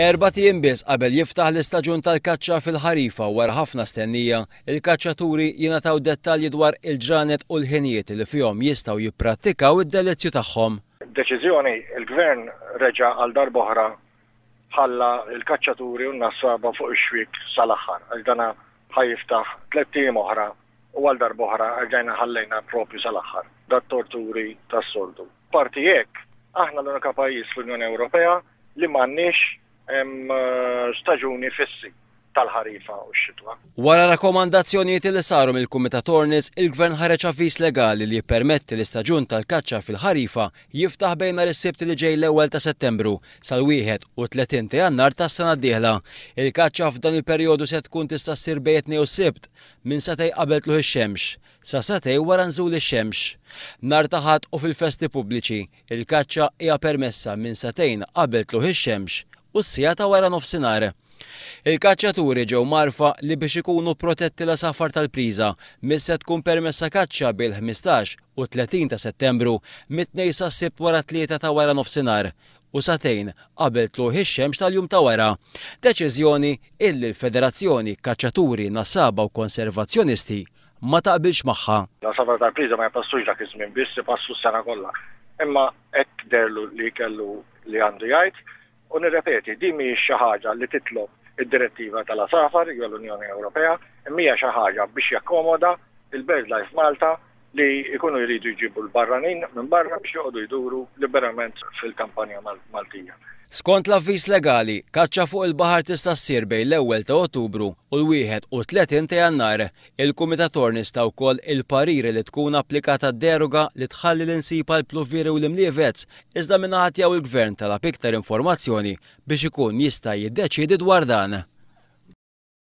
4 ijiem biss qabel jiftaħ l-istaġun tal-kaċċa fil-ħarifa wara ħafna stennija, il-kaċċaturi jingħataw dettalji dwar il-ġranet u l-ħinijiet li fihom jistgħu jipprattikaw id-delizzju tagħhom. Deċiżjoni il-Gvern reġa' għal darb'oħra ħalla l-kaċċaturi u n-nassaba fuq ix-xwieq sal-aħħar għax dana ħajjiftaħ 3 ijiem oħra u għal darb'oħra rġajna ħallejna propju sal-aħħar dat-torturi tas-soltu. Parti hekk aħna l-unika pajjiż fl-Unjoni Ewropea li m'għandniex staġuni fissi tal-ħarifa u x-xitwa. Wara rakkomandazzjonijiet li saru mill-Kumitat Ornis, il-Gvern ħareġ avviż legali li jippermetti l-istaġun tal-kaċċa fil-ħarifa jiftaħ bejn nhar is-Sibt li ġej l-1 ta' Settembru sal-31 ta' Jannar tas-sena d-dieħla. Il-kaċċa f'dan il-perjodu se tkun tista' ssir bejn it-Tnejn u s-Sibt minn satej qabel tluħ ix-xemx sa satej wara nżul ix-xemx. Nhar ta' Ħadd u fil-festi pubbliċi, il-kaċċa hija permessa minn satejn qabel tluħ ix-xemx u s-sija ta' wara nofsinhar. Il-kaċċaturi ġew marfa li biex ikunu protetti la safar tal-Priża se tkun permessa kaċċa bil-15 u 30 ta' Settembru mit-2 sa' Sibt wara 3 ta' wara nofsinhar u satejn qabel tluħ ix-xemx tal-jum ta' wara. Deċiżjoni illi l-Federazzjoni Kaċċaturi, Nassaba u Konservazzjonisti ma taqbilx magħha. La safar tal-Priża ma jpassux dak iż-żmien biss ipassu s-sena kollha. Imma hekk derlu li kellu li għandu jgħid. U nirrepeti, di mhijiex xi ħaġa li titlob id-direttiva tal-Asafar jew l-Unjoni Ewropea, imma xi ħaġa biex jakkomoda il-BirdLife Malta li jkunu jridu jġibu l-barranin minn barra biex joqogħdu jduru liberament fil-kampanja Maltija. Skont l-avviż legali, kaċċa fuq il-baħar tista' ssir bejn l-1 ta' Ottubru u l-31 ta' Jannar. Il-Kumitat Ornis ta' wkoll il-pariri li tkun applikata deroga li tħalli l-insipa l-pluviri u l-imlievets, iżda minnaħa tiegħu il-Gvern talab iktar informazzjoni biex ikun jista' jiddeċiedi dwar dan.